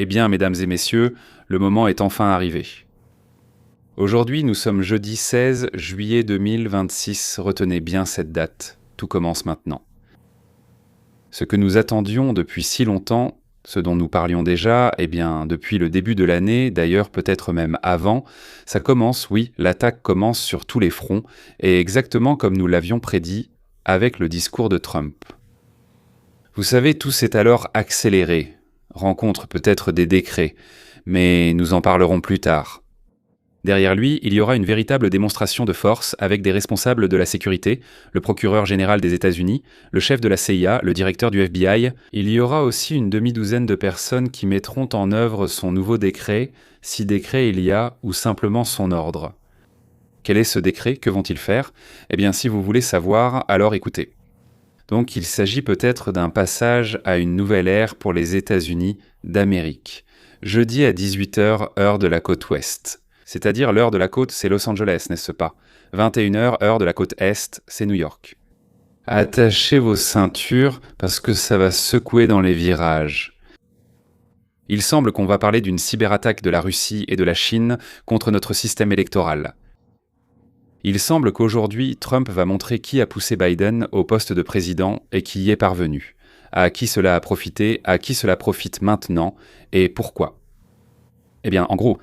Eh bien, mesdames et messieurs, le moment est enfin arrivé. Aujourd'hui, nous sommes jeudi 16 juillet 2026. Retenez bien cette date. Tout commence maintenant. Ce que nous attendions depuis si longtemps, ce dont nous parlions déjà, eh bien, depuis le début de l'année, d'ailleurs peut-être même avant, ça commence, oui, l'attaque commence sur tous les fronts, et exactement comme nous l'avions prédit, avec le discours de Trump. Vous savez, tout s'est alors accéléré, rencontre peut-être des décrets, mais nous en parlerons plus tard. Derrière lui, il y aura une véritable démonstration de force avec des responsables de la sécurité, le procureur général des États-Unis, le chef de la CIA, le directeur du FBI. Il y aura aussi une demi-douzaine de personnes qui mettront en œuvre son nouveau décret, si décret il y a, ou simplement son ordre. Quel est ce décret? Que vont-ils faire? Eh bien, si vous voulez savoir, alors écoutez. Donc, il s'agit peut-être d'un passage à une nouvelle ère pour les États-Unis d'Amérique. Jeudi à 18h, heure de la côte ouest. C'est-à-dire l'heure de la côte, c'est Los Angeles, n'est-ce pas? 21h, heure de la côte est, c'est New York. Attachez vos ceintures parce que ça va secouer dans les virages. Il semble qu'on va parler d'une cyberattaque de la Russie et de la Chine contre notre système électoral. Il semble qu'aujourd'hui, Trump va montrer qui a poussé Biden au poste de président et qui y est parvenu, à qui cela a profité, à qui cela profite maintenant, et pourquoi. Eh bien, en gros,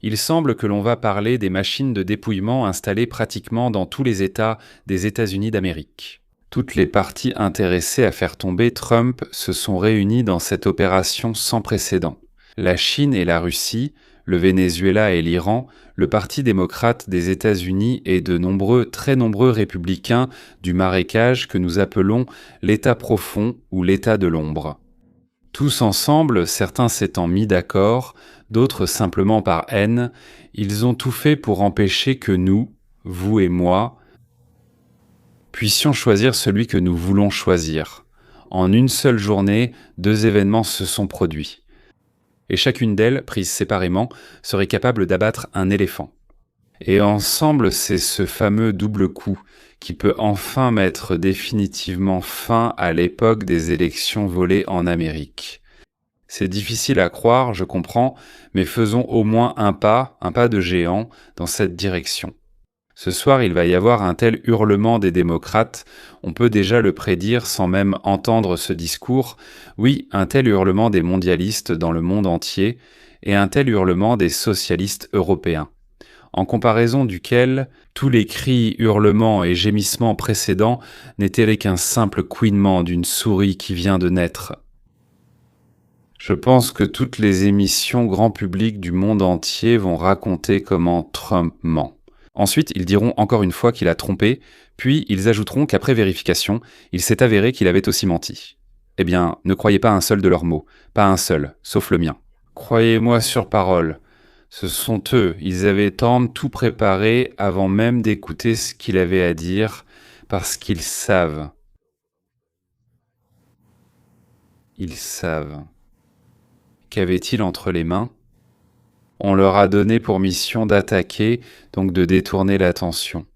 il semble que l'on va parler des machines de dépouillement installées pratiquement dans tous les États des États-Unis d'Amérique. Toutes les parties intéressées à faire tomber Trump se sont réunies dans cette opération sans précédent. La Chine et la Russie, le Venezuela et l'Iran, le Parti démocrate des États-Unis et de nombreux, très nombreux républicains du marécage que nous appelons l'État profond ou l'État de l'ombre. Tous ensemble, certains s'étant mis d'accord, d'autres simplement par haine, ils ont tout fait pour empêcher que nous, vous et moi, puissions choisir celui que nous voulons choisir. En une seule journée, 2 événements se sont produits. Et chacune d'elles, prises séparément, serait capable d'abattre un éléphant. Et ensemble, c'est ce fameux double coup qui peut enfin mettre définitivement fin à l'époque des élections volées en Amérique. C'est difficile à croire, je comprends, mais faisons au moins un pas de géant dans cette direction. Ce soir, il va y avoir un tel hurlement des démocrates, on peut déjà le prédire sans même entendre ce discours, oui, un tel hurlement des mondialistes dans le monde entier, et un tel hurlement des socialistes européens, en comparaison duquel tous les cris, hurlements et gémissements précédents n'étaient qu'un simple couinement d'une souris qui vient de naître. Je pense que toutes les émissions grand public du monde entier vont raconter comment Trump ment. Ensuite, ils diront encore une fois qu'il a trompé, puis ils ajouteront qu'après vérification, il s'est avéré qu'il avait aussi menti. Eh bien, ne croyez pas un seul de leurs mots, pas un seul, sauf le mien. Croyez-moi sur parole, ce sont eux, ils avaient tant tout préparé avant même d'écouter ce qu'il avait à dire, parce qu'ils savent. Ils savent. Qu'avait-il entre les mains? On leur a donné pour mission d'attaquer, donc de détourner l'attention.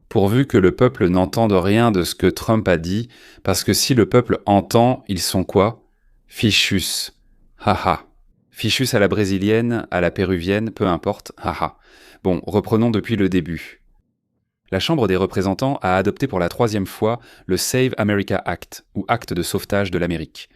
Pourvu que le peuple n'entende rien de ce que Trump a dit, parce que si le peuple entend, ils sont quoi? Fichus. Haha. Fichus à la brésilienne, à la péruvienne, peu importe, haha. Bon, reprenons depuis le début. La Chambre des représentants a adopté pour la 3e fois le Save America Act, ou Acte de sauvetage de l'Amérique.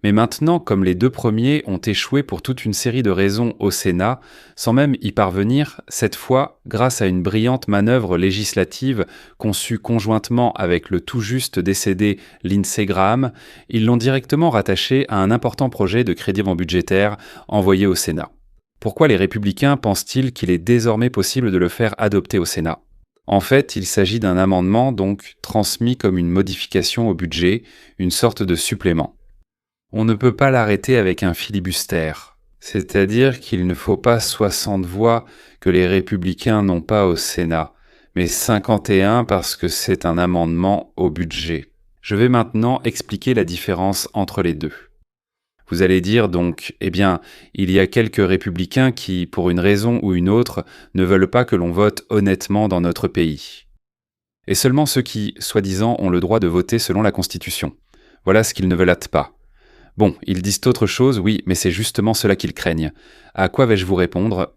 Mais maintenant, comme les 2 premiers ont échoué pour toute une série de raisons au Sénat, sans même y parvenir, cette fois, grâce à une brillante manœuvre législative conçue conjointement avec le tout juste décédé Lindsey Graham, ils l'ont directement rattaché à un important projet de crédit budgétaire envoyé au Sénat. Pourquoi les républicains pensent-ils qu'il est désormais possible de le faire adopter au Sénat? En fait, il s'agit d'un amendement donc transmis comme une modification au budget, une sorte de supplément. On ne peut pas l'arrêter avec un filibuster, c'est-à-dire qu'il ne faut pas 60 voix que les républicains n'ont pas au Sénat, mais 51 parce que c'est un amendement au budget. Je vais maintenant expliquer la différence entre les deux. Vous allez dire donc, eh bien, il y a quelques républicains qui, pour une raison ou une autre, ne veulent pas que l'on vote honnêtement dans notre pays. Et seulement ceux qui, soi-disant, ont le droit de voter selon la Constitution. Voilà ce qu'ils ne veulent pas. Bon, ils disent autre chose, oui, mais c'est justement cela qu'ils craignent. À quoi vais-je vous répondre?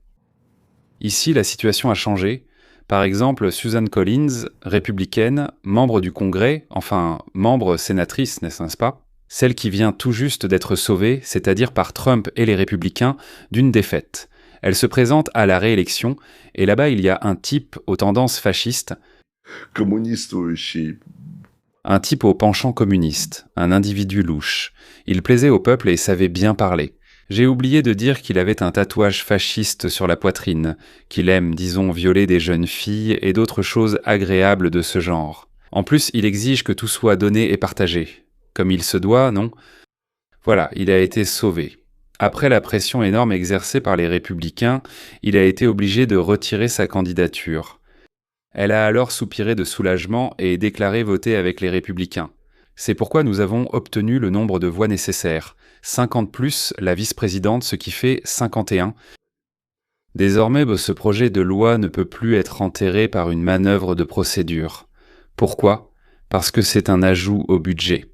Ici, la situation a changé. Par exemple, Susan Collins, républicaine, membre du Congrès, enfin, membre sénatrice, n'est-ce pas? Celle qui vient tout juste d'être sauvée, c'est-à-dire par Trump et les républicains, d'une défaite. Elle se présente à la réélection, et là-bas il y a un type aux tendances fascistes, un type au penchant communiste, un individu louche. Il plaisait au peuple et savait bien parler. J'ai oublié de dire qu'il avait un tatouage fasciste sur la poitrine, qu'il aime, disons, violer des jeunes filles et d'autres choses agréables de ce genre. En plus, il exige que tout soit donné et partagé. Comme il se doit, non? Voilà, il a été sauvé. Après la pression énorme exercée par les républicains, il a été obligé de retirer sa candidature. Elle a alors soupiré de soulagement et déclaré voter avec les républicains. C'est pourquoi nous avons obtenu le nombre de voix nécessaires. 50 plus la vice-présidente, ce qui fait 51. Désormais, ce projet de loi ne peut plus être enterré par une manœuvre de procédure. Pourquoi? Parce que c'est un ajout au budget.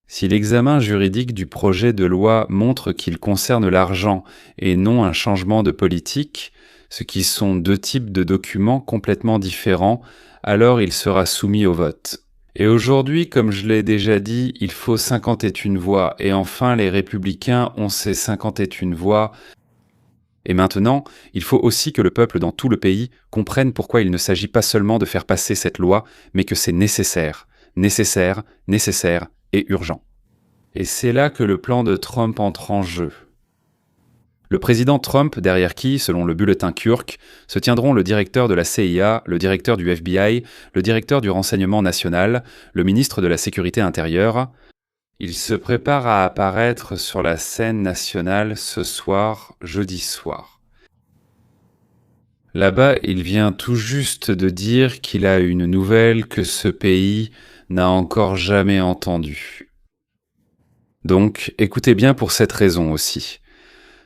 Si l'examen juridique du projet de loi montre qu'il concerne l'argent et non un changement de politique, ce qui sont deux types de documents complètement différents, alors il sera soumis au vote. Et aujourd'hui, comme je l'ai déjà dit, il faut 51 voix, et enfin les républicains ont ces 51 voix. Et maintenant, il faut aussi que le peuple dans tout le pays comprenne pourquoi il ne s'agit pas seulement de faire passer cette loi, mais que c'est nécessaire, nécessaire, nécessaire et urgent. Et c'est là que le plan de Trump entre en jeu. Le président Trump, derrière qui, selon le bulletin Kurk, se tiendront le directeur de la CIA, le directeur du FBI, le directeur du renseignement national, le ministre de la Sécurité intérieure. Il se prépare à apparaître sur la scène nationale ce soir, jeudi soir. Là-bas, il vient tout juste de dire qu'il a une nouvelle que ce pays n'a encore jamais entendue. Donc, écoutez bien pour cette raison aussi.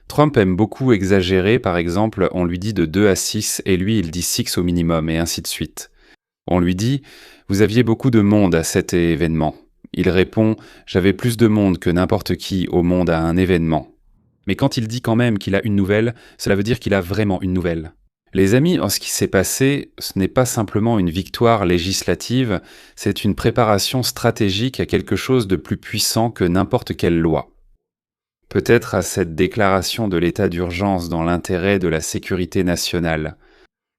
Trump aime beaucoup exagérer, par exemple, on lui dit de 2 à 6 et lui il dit 6 au minimum et ainsi de suite. On lui dit « Vous aviez beaucoup de monde à cet événement ». Il répond « J'avais plus de monde que n'importe qui au monde à un événement ». Mais quand il dit quand même qu'il a une nouvelle, cela veut dire qu'il a vraiment une nouvelle. Les amis, ce qui s'est passé, ce n'est pas simplement une victoire législative, c'est une préparation stratégique à quelque chose de plus puissant que n'importe quelle loi. Peut-être à cette déclaration de l'état d'urgence dans l'intérêt de la sécurité nationale.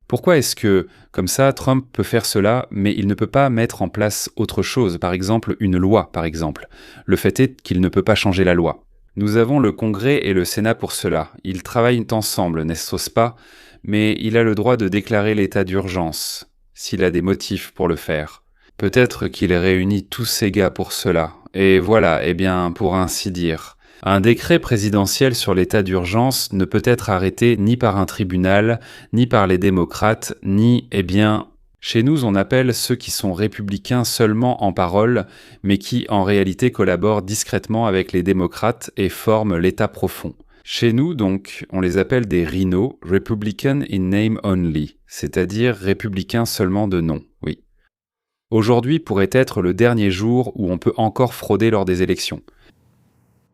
Pourquoi est-ce que, comme ça, Trump peut faire cela, mais il ne peut pas mettre en place autre chose, par exemple une loi, par exemple? Le fait est qu'il ne peut pas changer la loi. Nous avons le Congrès et le Sénat pour cela. Ils travaillent ensemble, n'est-ce pas? Mais il a le droit de déclarer l'état d'urgence, s'il a des motifs pour le faire. Peut-être qu'il réunit tous ces gars pour cela. Et voilà, pour ainsi dire. Un décret présidentiel sur l'état d'urgence ne peut être arrêté ni par un tribunal, ni par les démocrates, ni, chez nous on appelle ceux qui sont républicains seulement en parole, mais qui en réalité collaborent discrètement avec les démocrates et forment l'État profond. Chez nous donc, on les appelle des rhinos, Republican in name only, c'est-à-dire républicains seulement de nom, oui. Aujourd'hui pourrait être le dernier jour où on peut encore frauder lors des élections.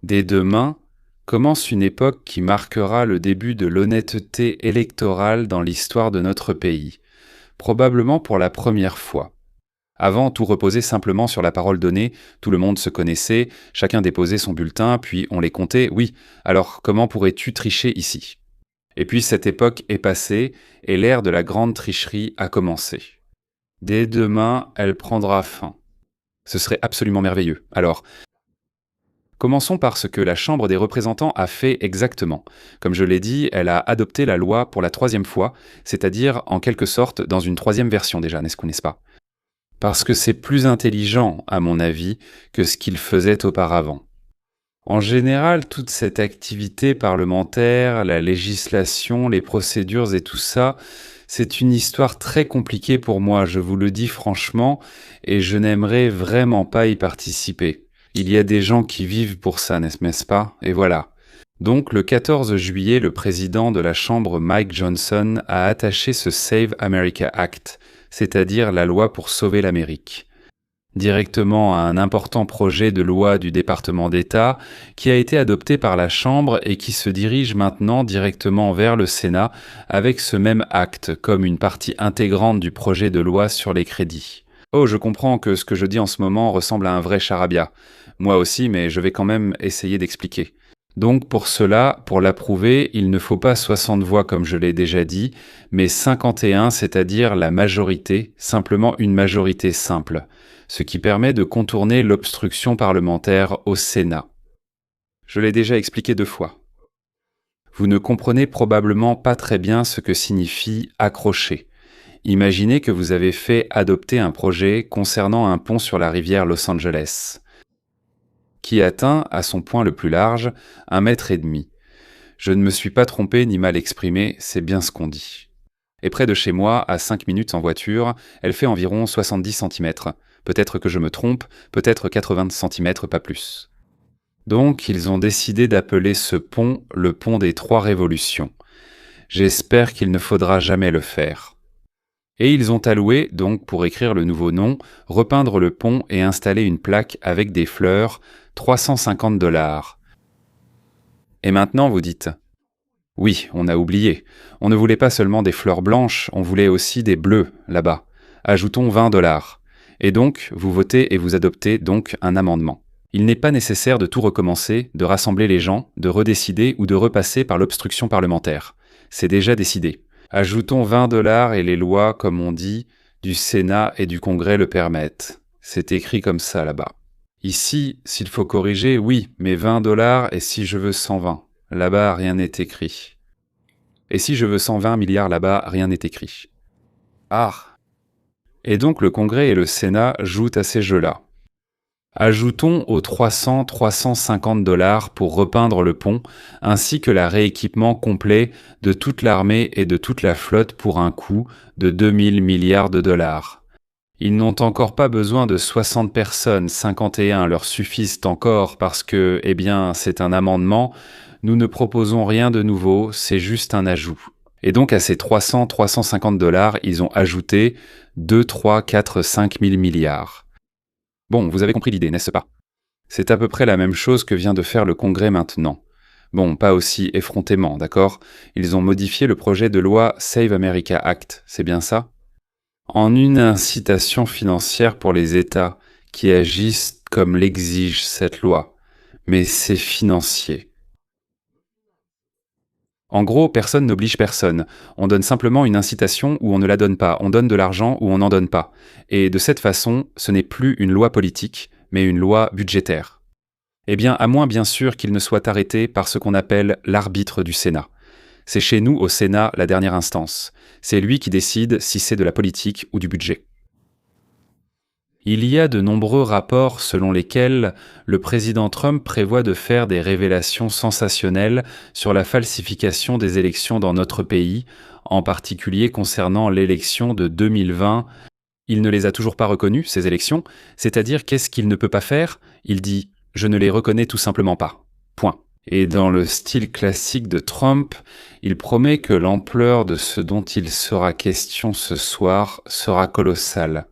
Dès demain, commence une époque qui marquera le début de l'honnêteté électorale dans l'histoire de notre pays, probablement pour la première fois. Avant, tout reposait simplement sur la parole donnée, tout le monde se connaissait, chacun déposait son bulletin, puis on les comptait, oui, alors comment pourrais-tu tricher ici? Et puis cette époque est passée, et l'ère de la grande tricherie a commencé. Dès demain, elle prendra fin. Ce serait absolument merveilleux. Alors, commençons par ce que la Chambre des représentants a fait exactement. Comme je l'ai dit, elle a adopté la loi pour la 3e fois, c'est-à-dire en quelque sorte dans une 3e version déjà, n'est-ce pas? Parce que c'est plus intelligent, à mon avis, que ce qu'il faisait auparavant. En général, toute cette activité parlementaire, la législation, les procédures et tout ça, c'est une histoire très compliquée pour moi, je vous le dis franchement, et je n'aimerais vraiment pas y participer. Il y a des gens qui vivent pour ça, n'est-ce pas? Et voilà. Donc, le 14 juillet, le président de la Chambre, Mike Johnson, a attaché ce Save America Act, c'est-à-dire la loi pour sauver l'Amérique. directement à un important projet de loi du département d'État qui a été adopté par la Chambre et qui se dirige maintenant directement vers le Sénat avec ce même acte comme une partie intégrante du projet de loi sur les crédits. Oh, je comprends que ce que je dis en ce moment ressemble à un vrai charabia. Moi aussi, mais je vais quand même essayer d'expliquer. Donc pour cela, pour l'approuver, il ne faut pas 60 voix comme je l'ai déjà dit, mais 51, c'est-à-dire la majorité, simplement une majorité simple, ce qui permet de contourner l'obstruction parlementaire au Sénat. Je l'ai déjà expliqué 2 fois. Vous ne comprenez probablement pas très bien ce que signifie accrocher. Imaginez que vous avez fait adopter un projet concernant un pont sur la rivière Los Angeles, qui atteint, à son point le plus large, 1,5 m. Je ne me suis pas trompé ni mal exprimé, c'est bien ce qu'on dit. Et près de chez moi, à 5 minutes en voiture, elle fait environ 70 cm. Peut-être que je me trompe, peut-être 80 cm, pas plus. Donc, ils ont décidé d'appeler ce pont le pont des 3 révolutions. J'espère qu'il ne faudra jamais le faire. Et ils ont alloué, donc pour écrire le nouveau nom, repeindre le pont et installer une plaque avec des fleurs, 350 $. Et maintenant vous dites, oui, on a oublié, on ne voulait pas seulement des fleurs blanches, on voulait aussi des bleus, là-bas. Ajoutons 20 $. Et donc, vous votez et vous adoptez donc un amendement. Il n'est pas nécessaire de tout recommencer, de rassembler les gens, de redécider ou de repasser par l'obstruction parlementaire. C'est déjà décidé. Ajoutons 20 $ et les lois, comme on dit, du Sénat et du Congrès le permettent. C'est écrit comme ça là-bas. Ici, s'il faut corriger, oui, mais 20 $ et si je veux 120. Là-bas, rien n'est écrit. Et si je veux 120 milliards là-bas, rien n'est écrit. Ah! Et donc le Congrès et le Sénat jouent à ces jeux-là. Ajoutons aux 350 $ pour repeindre le pont, ainsi que la rééquipement complet de toute l'armée et de toute la flotte pour un coût de 2000 milliards de $. Ils n'ont encore pas besoin de 60 personnes, 51 leur suffisent encore parce que, eh bien, c'est un amendement, nous ne proposons rien de nouveau, c'est juste un ajout. Et donc à ces 350 $, ils ont ajouté 2, 3, 4, 5 000 milliards. Bon, vous avez compris l'idée, n'est-ce pas? C'est à peu près la même chose que vient de faire le Congrès maintenant. Bon, pas aussi effrontément, d'accord? Ils ont modifié le projet de loi Save America Act, c'est bien ça? En une incitation financière pour les États qui agissent comme l'exige cette loi. Mais c'est financier. En gros, personne n'oblige personne. On donne simplement une incitation ou on ne la donne pas. On donne de l'argent ou on n'en donne pas. Et de cette façon, ce n'est plus une loi politique, mais une loi budgétaire. Eh bien, à moins bien sûr qu'il ne soit arrêté par ce qu'on appelle l'arbitre du Sénat. C'est chez nous, au Sénat, la dernière instance. C'est lui qui décide si c'est de la politique ou du budget. Il y a de nombreux rapports selon lesquels le président Trump prévoit de faire des révélations sensationnelles sur la falsification des élections dans notre pays, en particulier concernant l'élection de 2020. Il ne les a toujours pas reconnues, ces élections, c'est-à-dire qu'est-ce qu'il ne peut pas faire? Il dit « je ne les reconnais tout simplement pas ». Point. Et dans le style classique de Trump, il promet que l'ampleur de ce dont il sera question ce soir sera colossale.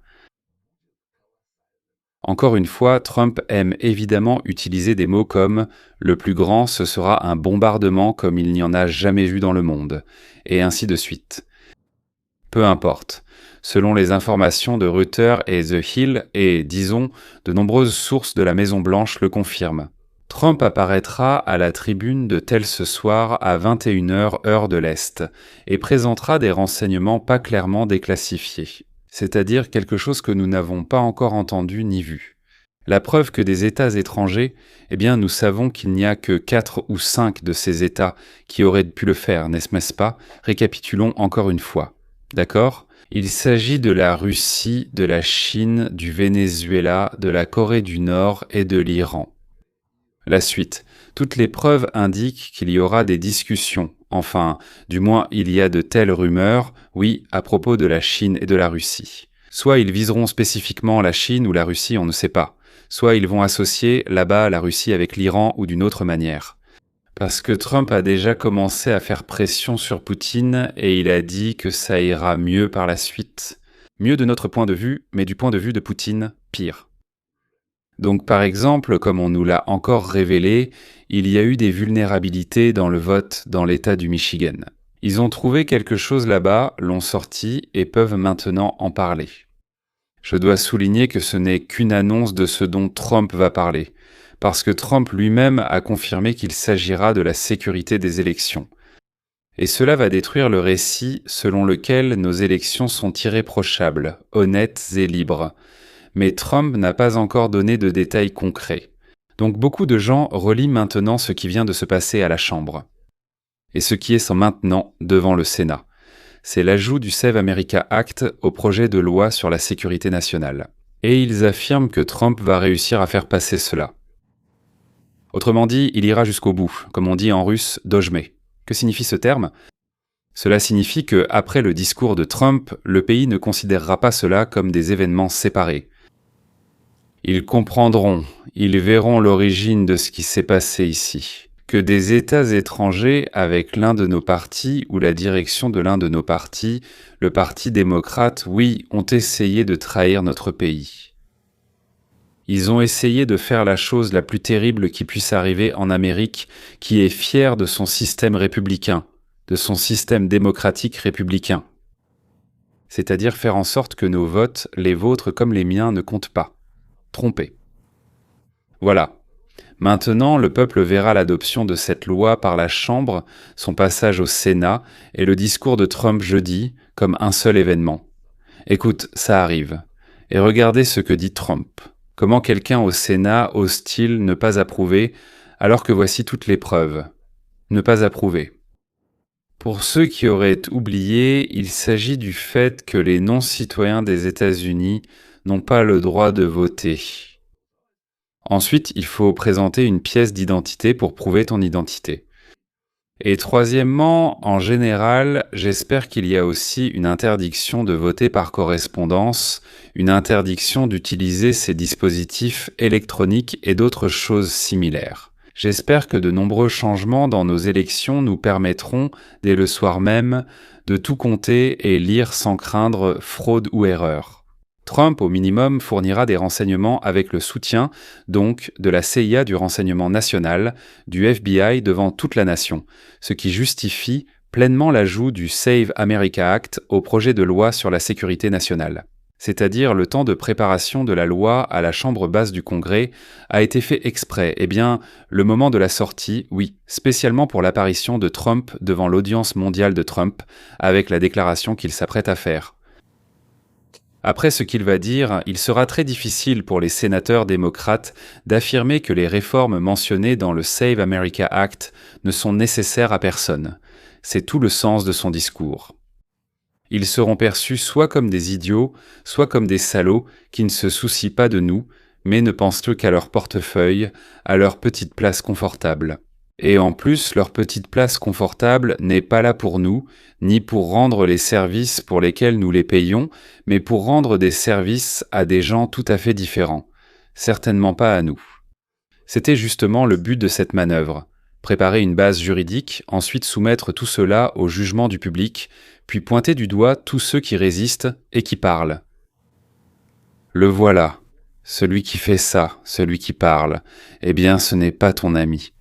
Encore une fois, Trump aime évidemment utiliser des mots comme « le plus grand, ce sera un bombardement comme il n'y en a jamais vu dans le monde », et ainsi de suite. Peu importe. Selon les informations de Reuters et The Hill, et, disons, de nombreuses sources de la Maison-Blanche le confirment, Trump apparaîtra à la tribune de Tel ce soir à 21h heure de l'Est, et présentera des renseignements pas clairement déclassifiés. C'est-à-dire quelque chose que nous n'avons pas encore entendu ni vu. La preuve que des États étrangers, eh bien nous savons qu'il n'y a que 4 ou 5 de ces États qui auraient pu le faire, n'est-ce pas? Récapitulons encore une fois. D'accord? Il s'agit de la Russie, de la Chine, du Venezuela, de la Corée du Nord et de l'Iran. La suite. Toutes les preuves indiquent qu'il y aura des discussions. Enfin, du moins, il y a de telles rumeurs, oui, à propos de la Chine et de la Russie. Soit ils viseront spécifiquement la Chine ou la Russie, on ne sait pas. Soit ils vont associer là-bas la Russie avec l'Iran ou d'une autre manière. Parce que Trump a déjà commencé à faire pression sur Poutine et il a dit que ça ira mieux par la suite. Mieux de notre point de vue, mais du point de vue de Poutine, pire. Donc par exemple, comme on nous l'a encore révélé, il y a eu des vulnérabilités dans le vote dans l'État du Michigan. Ils ont trouvé quelque chose là-bas, l'ont sorti et peuvent maintenant en parler. Je dois souligner que ce n'est qu'une annonce de ce dont Trump va parler, parce que Trump lui-même a confirmé qu'il s'agira de la sécurité des élections. Et cela va détruire le récit selon lequel nos élections sont irréprochables, honnêtes et libres. Mais Trump n'a pas encore donné de détails concrets. Donc beaucoup de gens relient maintenant ce qui vient de se passer à la Chambre. Et ce qui est maintenant devant le Sénat. C'est l'ajout du Save America Act au projet de loi sur la sécurité nationale. Et ils affirment que Trump va réussir à faire passer cela. Autrement dit, il ira jusqu'au bout, comme on dit en russe, dojme. Que signifie ce terme ? Cela signifie que, après le discours de Trump, le pays ne considérera pas cela comme des événements séparés. Ils comprendront, ils verront l'origine de ce qui s'est passé ici. Que des États étrangers avec l'un de nos partis ou la direction de l'un de nos partis, le Parti démocrate, oui, ont essayé de trahir notre pays. Ils ont essayé de faire la chose la plus terrible qui puisse arriver en Amérique, qui est fière de son système républicain, de son système démocratique républicain. C'est-à-dire faire en sorte que nos votes, les vôtres comme les miens, ne comptent pas. Tromper. Voilà. Maintenant, le peuple verra l'adoption de cette loi par la Chambre, son passage au Sénat et le discours de Trump jeudi comme un seul événement. Écoute, ça arrive. Et regardez ce que dit Trump. Comment quelqu'un au Sénat ose-t-il ne pas approuver alors que voici toutes les preuves. Ne pas approuver. Pour ceux qui auraient oublié, il s'agit du fait que les non-citoyens des États-Unis n'ont pas le droit de voter. Ensuite, il faut présenter une pièce d'identité pour prouver ton identité. Et troisièmement, en général, j'espère qu'il y a aussi une interdiction de voter par correspondance, une interdiction d'utiliser ces dispositifs électroniques et d'autres choses similaires. J'espère que de nombreux changements dans nos élections nous permettront, dès le soir même, de tout compter et lire sans craindre fraude ou erreur. Trump, au minimum, fournira des renseignements avec le soutien, donc, de la CIA du renseignement national, du FBI devant toute la nation, ce qui justifie pleinement l'ajout du Save America Act au projet de loi sur la sécurité nationale. C'est-à-dire le temps de préparation de la loi à la Chambre basse du Congrès a été fait exprès, le moment de la sortie, oui, spécialement pour l'apparition de Trump devant l'audience mondiale de Trump, avec la déclaration qu'il s'apprête à faire. Après ce qu'il va dire, il sera très difficile pour les sénateurs démocrates d'affirmer que les réformes mentionnées dans le Save America Act ne sont nécessaires à personne. C'est tout le sens de son discours. Ils seront perçus soit comme des idiots, soit comme des salauds qui ne se soucient pas de nous, mais ne pensent qu'à leur portefeuille, à leur petite place confortable. Et en plus, leur petite place confortable n'est pas là pour nous, ni pour rendre les services pour lesquels nous les payons, mais pour rendre des services à des gens tout à fait différents. Certainement pas à nous. C'était justement le but de cette manœuvre. Préparer une base juridique, ensuite soumettre tout cela au jugement du public, puis pointer du doigt tous ceux qui résistent et qui parlent. Le voilà, celui qui fait ça, celui qui parle. Eh bien, ce n'est pas ton ami.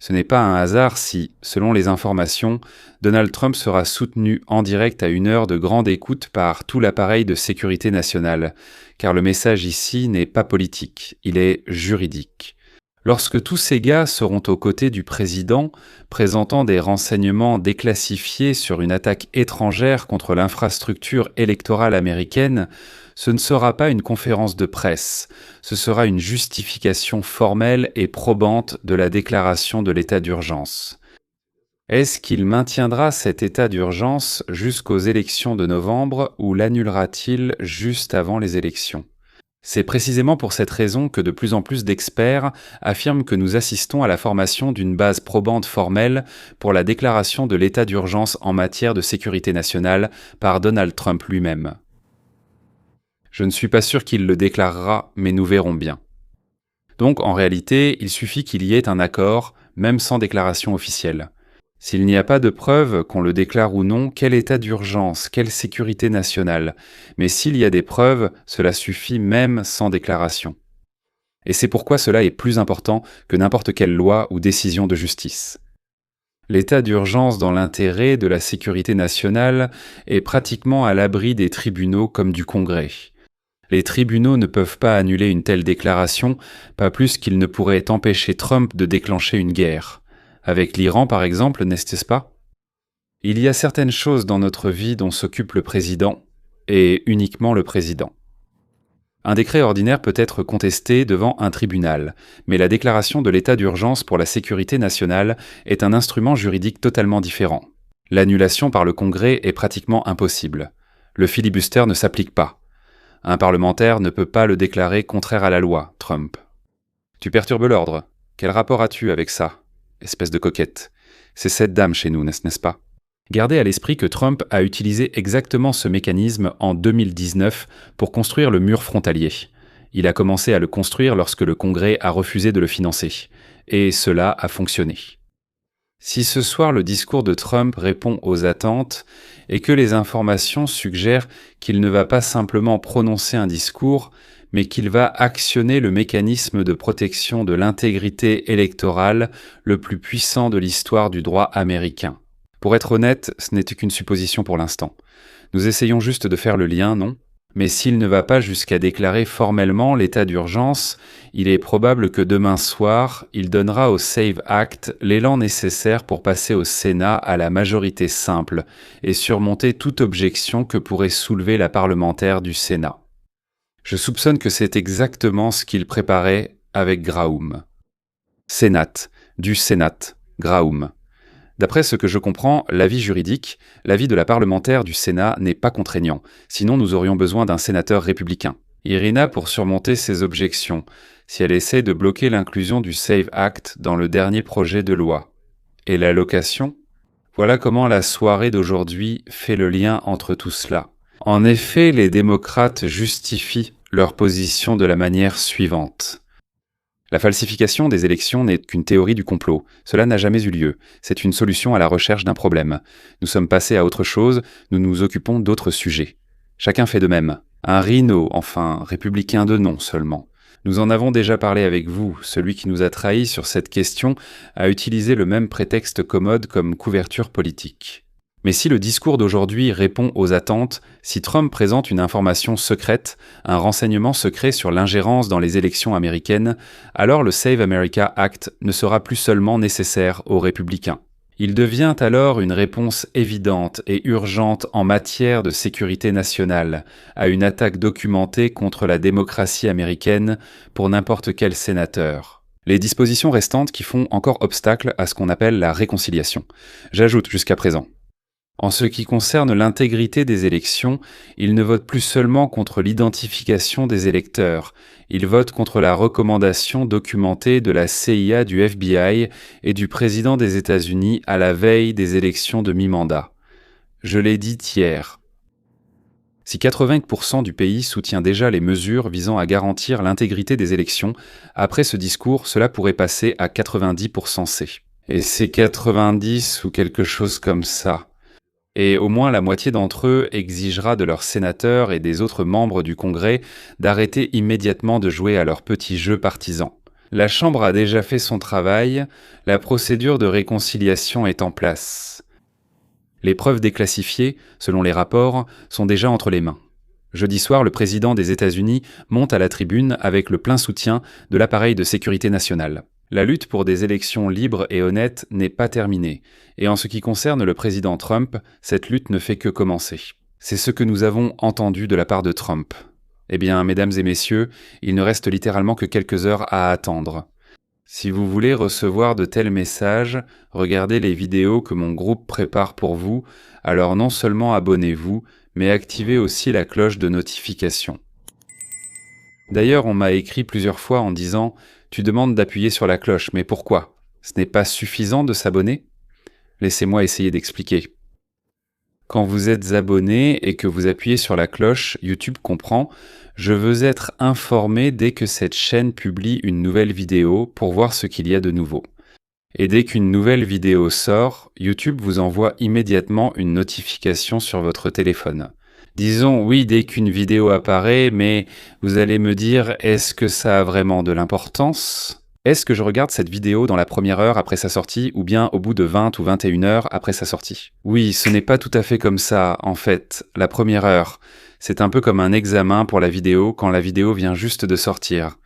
Ce n'est pas un hasard si, selon les informations, Donald Trump sera soutenu en direct à 1 heure de grande écoute par tout l'appareil de sécurité nationale, car le message ici n'est pas politique, il est juridique. Lorsque tous ces gars seront aux côtés du président, présentant des renseignements déclassifiés sur une attaque étrangère contre l'infrastructure électorale américaine, ce ne sera pas une conférence de presse, ce sera une justification formelle et probante de la déclaration de l'état d'urgence. Est-ce qu'il maintiendra cet état d'urgence jusqu'aux élections de novembre ou l'annulera-t-il juste avant les élections ? C'est précisément pour cette raison que de plus en plus d'experts affirment que nous assistons à la formation d'une base probante formelle pour la déclaration de l'état d'urgence en matière de sécurité nationale par Donald Trump lui-même. Je ne suis pas sûr qu'il le déclarera, mais nous verrons bien. Donc, en réalité, il suffit qu'il y ait un accord, même sans déclaration officielle. S'il n'y a pas de preuve, qu'on le déclare ou non, quel état d'urgence, quelle sécurité nationale. Mais s'il y a des preuves, cela suffit même sans déclaration. Et c'est pourquoi cela est plus important que n'importe quelle loi ou décision de justice. L'état d'urgence dans l'intérêt de la sécurité nationale est pratiquement à l'abri des tribunaux comme du Congrès. Les tribunaux ne peuvent pas annuler une telle déclaration, pas plus qu'ils ne pourraient empêcher Trump de déclencher une guerre. Avec l'Iran, par exemple, n'est-ce pas ? Il y a certaines choses dans notre vie dont s'occupe le président, et uniquement le président. Un décret ordinaire peut être contesté devant un tribunal, mais la déclaration de l'état d'urgence pour la sécurité nationale est un instrument juridique totalement différent. L'annulation par le Congrès est pratiquement impossible. Le filibuster ne s'applique pas. Un parlementaire ne peut pas le déclarer contraire à la loi, Trump. Tu perturbes l'ordre. Quel rapport as-tu avec ça ? Espèce de coquette. C'est cette dame chez nous, n'est-ce pas ? Gardez à l'esprit que Trump a utilisé exactement ce mécanisme en 2019 pour construire le mur frontalier. Il a commencé à le construire lorsque le Congrès a refusé de le financer. Et cela a fonctionné. Si ce soir le discours de Trump répond aux attentes et que les informations suggèrent qu'il ne va pas simplement prononcer un discours, mais qu'il va actionner le mécanisme de protection de l'intégrité électorale le plus puissant de l'histoire du droit américain. Pour être honnête, ce n'était qu'une supposition pour l'instant. Nous essayons juste de faire le lien, non ? Mais s'il ne va pas jusqu'à déclarer formellement l'état d'urgence, il est probable que demain soir, il donnera au SAVE Act l'élan nécessaire pour passer au Sénat à la majorité simple et surmonter toute objection que pourrait soulever la parlementaire du Sénat. Je soupçonne que c'est exactement ce qu'il préparait avec Graham. Sénat, du Sénat, Graham. D'après ce que je comprends, l'avis juridique, l'avis de la parlementaire du Sénat n'est pas contraignant, sinon nous aurions besoin d'un sénateur républicain. Irina pour surmonter ses objections, si elle essaie de bloquer l'inclusion du SAVE Act dans le dernier projet de loi. Et l'allocation ? Voilà comment la soirée d'aujourd'hui fait le lien entre tout cela. En effet, les démocrates justifient leur position de la manière suivante. La falsification des élections n'est qu'une théorie du complot. Cela n'a jamais eu lieu. C'est une solution à la recherche d'un problème. Nous sommes passés à autre chose, nous nous occupons d'autres sujets. Chacun fait de même. Un rhino, enfin, républicain de nom seulement. Nous en avons déjà parlé avec vous. Celui qui nous a trahis sur cette question a utilisé le même prétexte commode comme couverture politique. Mais si le discours d'aujourd'hui répond aux attentes, si Trump présente une information secrète, un renseignement secret sur l'ingérence dans les élections américaines, alors le Save America Act ne sera plus seulement nécessaire aux républicains. Il devient alors une réponse évidente et urgente en matière de sécurité nationale à une attaque documentée contre la démocratie américaine pour n'importe quel sénateur. Les dispositions restantes qui font encore obstacle à ce qu'on appelle la réconciliation. J'ajoute jusqu'à présent. En ce qui concerne l'intégrité des élections, il ne vote plus seulement contre l'identification des électeurs, il vote contre la recommandation documentée de la CIA, du FBI et du président des États-Unis à la veille des élections de mi-mandat. Je l'ai dit hier. Si 80% du pays soutient déjà les mesures visant à garantir l'intégrité des élections, après ce discours, cela pourrait passer à 90% C. Et c'est 90 ou quelque chose comme ça. Et au moins la moitié d'entre eux exigera de leurs sénateurs et des autres membres du Congrès d'arrêter immédiatement de jouer à leurs petits jeux partisans. La Chambre a déjà fait son travail, la procédure de réconciliation est en place. Les preuves déclassifiées, selon les rapports, sont déjà entre les mains. Jeudi soir, le président des États-Unis monte à la tribune avec le plein soutien de l'appareil de sécurité nationale. La lutte pour des élections libres et honnêtes n'est pas terminée, et en ce qui concerne le président Trump, cette lutte ne fait que commencer. C'est ce que nous avons entendu de la part de Trump. Eh bien, mesdames et messieurs, il ne reste littéralement que quelques heures à attendre. Si vous voulez recevoir de tels messages, regardez les vidéos que mon groupe prépare pour vous, alors non seulement abonnez-vous, mais activez aussi la cloche de notification. D'ailleurs, on m'a écrit plusieurs fois en disant « Tu demandes d'appuyer sur la cloche, mais pourquoi ? Ce n'est pas suffisant de s'abonner ?» Laissez-moi essayer d'expliquer. Quand vous êtes abonné et que vous appuyez sur la cloche, YouTube comprend « Je veux être informé dès que cette chaîne publie une nouvelle vidéo pour voir ce qu'il y a de nouveau. » Et dès qu'une nouvelle vidéo sort, YouTube vous envoie immédiatement une notification sur votre téléphone. Disons oui dès qu'une vidéo apparaît, mais vous allez me dire, est-ce que ça a vraiment de l'importance? Est-ce que je regarde cette vidéo dans la première heure après sa sortie ou bien au bout de 20 ou 21 heures après sa sortie? Oui, ce n'est pas tout à fait comme ça, en fait, la première heure. C'est un peu comme un examen pour la vidéo quand la vidéo vient juste de sortir.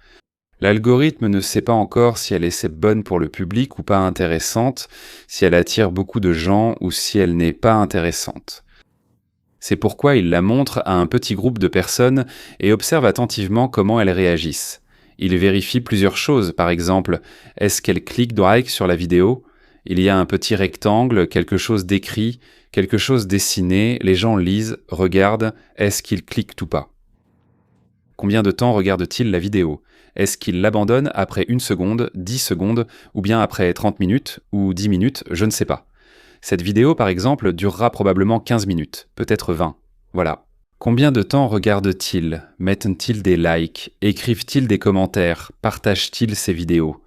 L'algorithme ne sait pas encore si elle est bonne pour le public ou pas intéressante, si elle attire beaucoup de gens ou si elle n'est pas intéressante. C'est pourquoi il la montre à un petit groupe de personnes et observe attentivement comment elles réagissent. Il vérifie plusieurs choses, par exemple, est-ce qu'elles cliquent like sur la vidéo? Il y a un petit rectangle, quelque chose d'écrit, quelque chose dessiné, les gens lisent, regardent, est-ce qu'ils cliquent ou pas? Combien de temps regardent-ils la vidéo? Est-ce qu'ils l'abandonnent après 1 seconde, 10 secondes, ou bien après 30 minutes, ou 10 minutes, je ne sais pas. Cette vidéo, par exemple, durera probablement 15 minutes, peut-être 20. Voilà. Combien de temps regardent-ils? Mettent-ils des likes? Écrivent-ils des commentaires? Partagent-ils ces vidéos?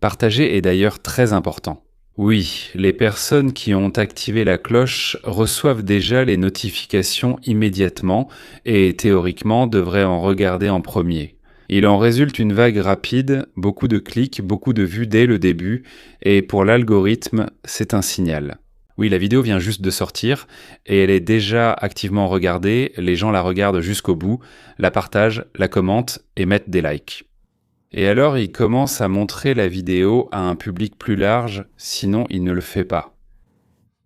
Partager est d'ailleurs très important. Oui, les personnes qui ont activé la cloche reçoivent déjà les notifications immédiatement et théoriquement devraient en regarder en premier. Il en résulte une vague rapide, beaucoup de clics, beaucoup de vues dès le début, et pour l'algorithme, c'est un signal. Oui, la vidéo vient juste de sortir, et elle est déjà activement regardée, les gens la regardent jusqu'au bout, la partagent, la commentent et mettent des likes. Et alors il commence à montrer la vidéo à un public plus large, sinon il ne le fait pas.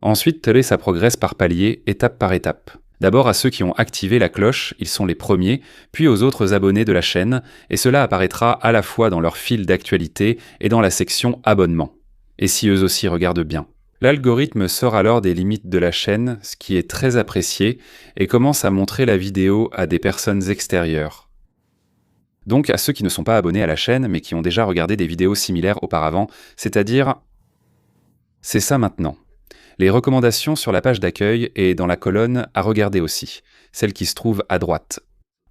Ensuite, ça progresse par palier, étape par étape. D'abord à ceux qui ont activé la cloche, ils sont les premiers, puis aux autres abonnés de la chaîne, et cela apparaîtra à la fois dans leur fil d'actualité et dans la section abonnement. Et si eux aussi regardent bien. L'algorithme sort alors des limites de la chaîne, ce qui est très apprécié, et commence à montrer la vidéo à des personnes extérieures. Donc à ceux qui ne sont pas abonnés à la chaîne, mais qui ont déjà regardé des vidéos similaires auparavant, c'est-à-dire... C'est ça maintenant. Les recommandations sur la page d'accueil et dans la colonne à regarder aussi, celle qui se trouve à droite.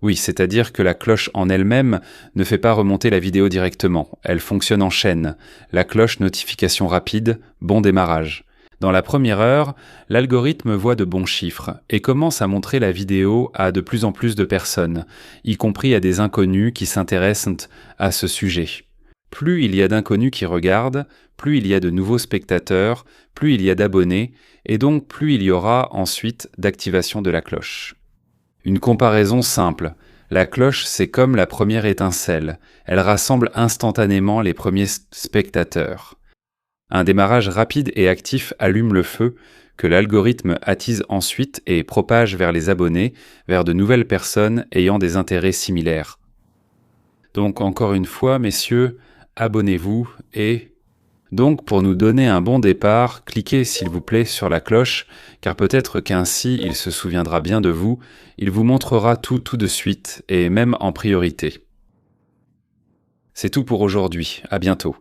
Oui, c'est-à-dire que la cloche en elle-même ne fait pas remonter la vidéo directement, elle fonctionne en chaîne. La cloche notification rapide, bon démarrage. Dans la première heure, l'algorithme voit de bons chiffres et commence à montrer la vidéo à de plus en plus de personnes, y compris à des inconnus qui s'intéressent à ce sujet. Plus il y a d'inconnus qui regardent, plus il y a de nouveaux spectateurs, plus il y a d'abonnés, et donc plus il y aura ensuite d'activation de la cloche. Une comparaison simple. La cloche, c'est comme la première étincelle. Elle rassemble instantanément les premiers spectateurs. Un démarrage rapide et actif allume le feu, que l'algorithme attise ensuite et propage vers les abonnés, vers de nouvelles personnes ayant des intérêts similaires. Donc encore une fois, messieurs, abonnez-vous et... Donc pour nous donner un bon départ, cliquez s'il vous plaît sur la cloche, car peut-être qu'ainsi il se souviendra bien de vous, il vous montrera tout de suite, et même en priorité. C'est tout pour aujourd'hui, à bientôt.